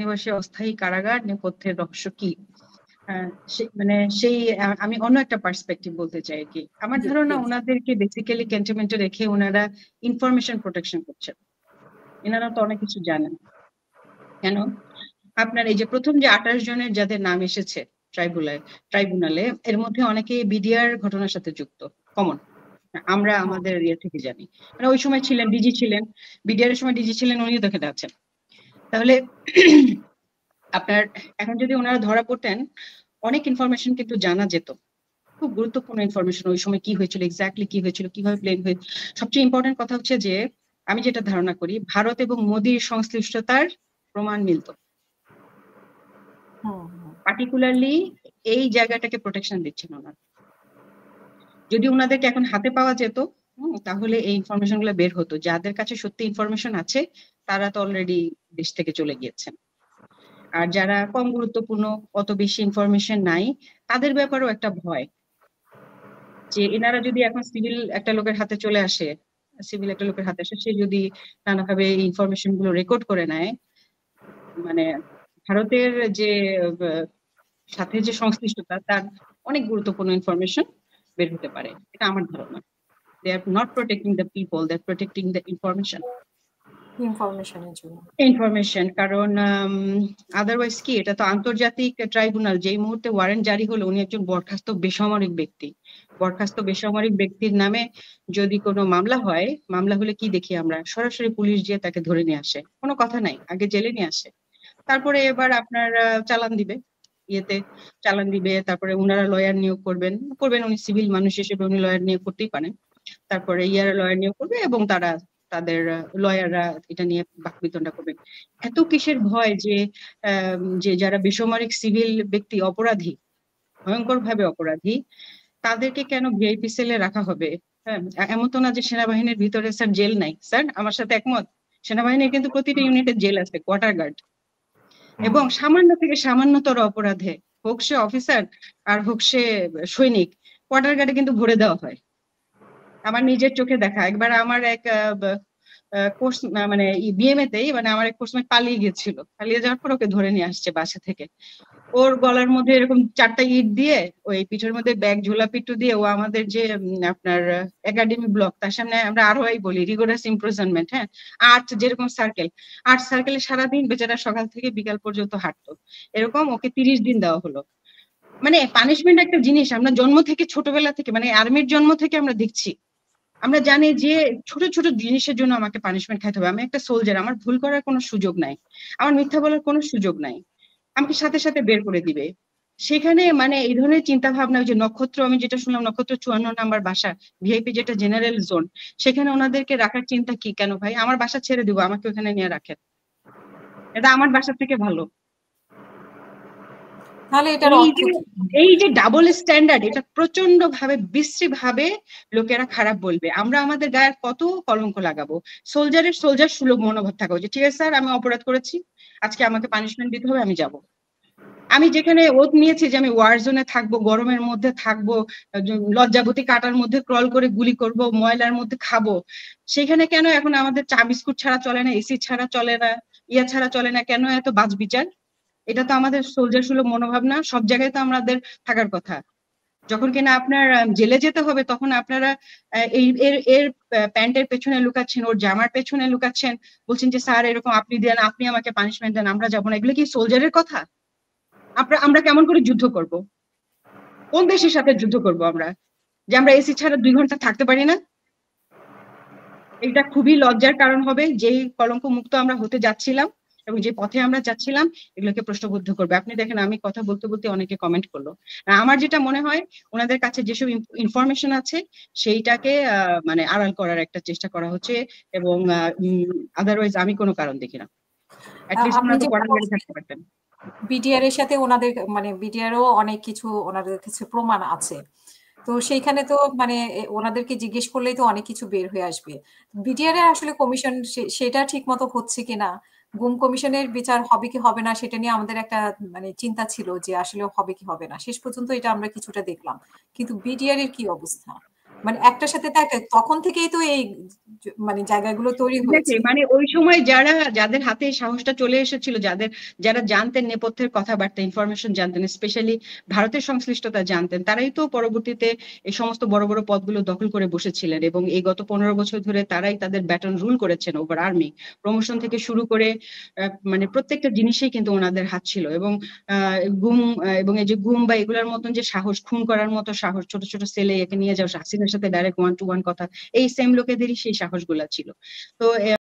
নিবাসী অস্থায়ী কারাগার নেপথ্যের রহস্য কি? মানে সেই আমি অন্য একটা পার্সপেক্টিভ বলতে চাই কি, আমার ধারণা ওনাদেরকে বেসিক্যালি ক্যান্টনমেন্টে রেখে ওনারা ইনফরমেশন প্রোটেকশন করছেন। এনারা তো অনেক কিছু জানেন। কেন আপনার এই যে প্রথম যে 28 জনের যাদের নাম এসেছে ট্রাইব্যুনালে, এর মধ্যে অনেকে বিডিআর ঘটনার সাথে যুক্ত, কমন আমরা আমাদের ইয়ে থেকে জানি। মানে ওই সময় ছিলেন ডিজি ছিলেন, বিডিআর এর সময় ডিজি ছিলেন, উনিও দেখে যাচ্ছেন। তাহলে আপনার এখন যদি ওনারা ধরা পড়তেন, অনেক ইনফরমেশন কিন্তু জানা যেত, খুব গুরুত্বপূর্ণ ইনফরমেশন। ওই সময় কি হয়েছিল, এক্স্যাক্টলি কি হয়েছিল, কিভাবে প্লেন হয়ে, সবচেয়ে ইম্পর্টেন্ট কথা হচ্ছে যে আমি যেটা ধারণা করি ভারত এবং মোদির সংশ্লিষ্টতার প্রমাণ মিলত। পার্টিকুলারলি এই জায়গাটাকে প্রোটেকশন দিচ্ছেন ওনারা। যদি ওনাদেরকে এখন হাতে পাওয়া যেত তাহলে এই ইনফরমেশন গুলো বের হতো। যাদের কাছে সত্যি ইনফরমেশন আছে তারা তো অলরেডি দেশ থেকে চলে গিয়েছেন, আর যারা কম গুরুত্বপূর্ণ, অত বেশি ইনফরমেশন নাই, তাদের ব্যাপারেও একটা ভয় যে এনারা যদি এখন সিভিল একটা লোকের হাতে চলে আসে, সে যদি নানাভাবে এই ইনফরমেশন গুলো রেকর্ড করে নেয়, মানে ভারতের যে সাথে যে সংশ্লিষ্টতা তার অনেক গুরুত্বপূর্ণ ইনফরমেশন বের হতে পারে, এটা আমার ধারণা। They are not protecting the people, they are protecting the information. কারণ আদারওয়াইজ কি, এটা তো আন্তর্জাতিক ট্রাইব্যুনাল। যেই মুহূর্তে ওয়ারেন্ট জারি হলো, উনি একজন বরখাস্ত বেসামরিক ব্যক্তি। বরখাস্ত বেসামরিক ব্যক্তির নামে যদি কোনো মামলা হয়, মামলা হলে কি দেখি আমরা, সরাসরি পুলিশ গিয়ে তাকে ধরে নিয়ে আসে, কোনো কথা নাই, আগে জেলে নিয়ে আসে, তারপরে এবার আপনার চালান দিবে, তারপরে উনারা লয়ার নিয়োগ করবেন, উনি সিভিল মানুষ হিসেবে উনি লয়ার নিয়োগ করতেই পারেন, তারপরে লয়ার নিয়োগ করবে এবং তাদের লয়াররা এটা নিয়ে বাকবিতণ্ডা করবে। এত কিসের ভয় যে যারা বেসামরিক সিভিল ব্যক্তি অপরাধী, ভয়ঙ্কর ভাবে অপরাধী, তাদেরকে কেন ভিআইপি সেলে রাখা হবে? হ্যাঁ, এমন তো না যে সেনাবাহিনীর ভিতরে স্যার জেল নাই। স্যার আমার সাথে একমত, সেনাবাহিনীর কিন্তু প্রতিটা ইউনিটে জেল আছে, কোয়ার্টার গার্ড, এবং সামান্য থেকে সামান্যতর অপরাধে হোক সে অফিসার আর হোক সে সৈনিক, কোয়ার্টার গার্ডে কিন্তু ভরে দেওয়া হয়। আমার নিজের চোখে দেখা, একবার আমার এক কোর্স মানে বিএমএ তেই, মানে আমার এক কোর্সমেট পালিয়ে গেছিল, পালিয়ে যাওয়ার পর ওকে ধরে নিয়ে আসছে বাসা থেকে, ওর গলার মধ্যে এরকম 4টা ইট দিয়ে, ওই পিঠের মধ্যে ব্যাগ ঝোলা পিট্টু দিয়ে, ও আমাদের যে আপনার একাডেমি ব্লক, তার সামনে আমরা আরোই বলি রিগোরাস ইমপ্রিজনমেন্ট, হ্যাঁ, আর্ট যেরকম আর্ট সার্কেলে সারাদিন বেচারা সকাল থেকে বিকাল পর্যন্ত হাঁটতো, এরকম ওকে 30 দিন দেওয়া হলো। মানে পানিশমেন্ট একটা জিনিস আমরা জন্ম থেকে, ছোটবেলা থেকে, মানে আর্মির জন্ম থেকে আমরা দেখছি, আমরা জানি যে ছোট ছোট জিনিসের জন্য আমাকে পানিশমেন্ট খাইতে হবে। আমি একটা সোলজার, আমার ভুল করার কোনো সুযোগ নাই, আমার মিথ্যা বলার কোনো সুযোগ নাই, আমাকে সাথে সাথে বের করে দিবে। সেখানে মানে এই ধরনের চিন্তা ভাবনা, যে নক্ষত্র, আমি যেটা শুনলাম নক্ষত্র 54 নাম্বার বাসা, ভিআইপি যেটা জেনারেল জোন, সেখানে ওনাদেরকে রাখার চিন্তা কি? কেন ভাই, আমার বাসা ছেড়ে দিব, আমাকে ওখানে নিয়ে রাখেন, এটা আমার বাসা থেকে ভালো। এই যে ডাবল স্ট্যান্ডার্ড, এটা প্রচন্ড ভাবে বিশ্রী ভাবে লোকেরা খারাপ বলবে। আমরা আমাদের গায়ের কত কলঙ্ক লাগাবো? সোলজার সুলভ মনোভাব থাকা উচিত। ঠিক আছে স্যার, আমি অপরাধ করেছি, আজকে আমাকে পানিশমেন্ট দিতে হবে, আমি যাব। আমি যেখানে ওত নিয়েছি যে আমি ওয়ার জোনে থাকবো, গরমের মধ্যে থাকবো, লজ্জাবতী কাটার মধ্যে ক্রল করে গুলি করব, ময়লার মধ্যে খাবো, সেখানে কেন এখন আমাদের চা বিস্কুট ছাড়া চলে না, এসি ছাড়া চলে না, ছাড়া চলে না? কেন এত বাজ বিচার? এটা তো আমাদের সোলজার সুলভ মনোভাব না? সব জায়গায় তো আমাদের থাকার কথা। যখন কিনা আপনার জেলে যেতে হবে, তখন আপনারা এর প্যান্টের পেছনে লুকাচ্ছেন, ওর জামার পেছনে লুকাচ্ছেন, বলছেন যে স্যার এরকম আপনি দেন, আপনি আমাকে পানিশমেন্ট দেন, আমরা যাবো না। এগুলো কি সোলজারের কথা? আমরা কেমন করে যুদ্ধ করব? কোন দেশের সাথে যুদ্ধ করব আমরা, যে আমরা এসি ছাড়া 2 ঘন্টা থাকতে পারি না? এটা খুবই লজ্জার কারণ হবে। যেই কলঙ্ক মুক্ত আমরা হতে যাচ্ছিলাম এবং যে পথে আমরা যাচ্ছিলাম, এগুলোকে প্রশ্নবুদ্ধ করবে। আপনি দেখেন, আমি কথা বলতে বলতে অনেকে কমেন্ট করলো। আমার যেটা মনে হয়, ওনাদের কাছে যেসব ইনফরমেশন আছে সেইটাকে মানে আড়াল করার একটা চেষ্টা করা হচ্ছে, এবং আদারওয়াইজ আমি কোনো কারণ দেখি না। অ্যাটলিস্ট ওনারা তো কোয়ারেন্টাইনে থাকতে পারতেন। বিডিআর এর সাথে ওনাদের, মানে বিডিআরও অনেক কিছু, ওনাদের কাছে প্রমাণ আছে, তো সেইখানে তো মানে ওনাদেরকে জিজ্ঞেস করলেই তো অনেক কিছু বের হয়ে আসবে। বিডিআর এর আসলে কমিশন সেটা ঠিক মতো হচ্ছে কিনা, গুম কমিশনের বিচার হবে কি হবে না, সেটা নিয়ে আমাদের একটা মানে চিন্তা ছিল যে আসলে হবে কি হবে না। শেষ পর্যন্ত এটা আমরা কিছুটা দেখলাম, কিন্তু বিডিআর এর কি অবস্থা? মানে একটার সাথে তো একটা, তখন থেকেই তো এই মানে জায়গাগুলো তৈরি হয়েছে। মানে ওই সময় যাদের হাতে এই সাহসটা চলে এসেছিল, যারা জানতেন নেপথ্যের কথাবার্তা, ইনফরমেশন জানতেন, স্পেশালি ভারতের সংশ্লিষ্টতা জানতেন, তারাই তো পরবর্তীতে এই সমস্ত বড় বড় পদগুলো দখল করে বসেছিলেন, এবং এই গত 15 বছর ধরে তারাই তাদের ব্যাটন রুল করেছেন ওভার আর্মি। প্রমোশন থেকে শুরু করে মানে প্রত্যেকটা জিনিসেই কিন্তু ওনাদের হাত ছিল। এবং গুম এবং এই যে গুম বা এগুলোর মতন যে সাহস, খুন করার মতো সাহস, ছোট ছোট সেলে একে নিয়ে যাও, হাসিনার সাথে ডাইরেক্ট 1-to-1 কথা, এই সেম লোকেদেরই সেই সাহসগুলা ছিল। তো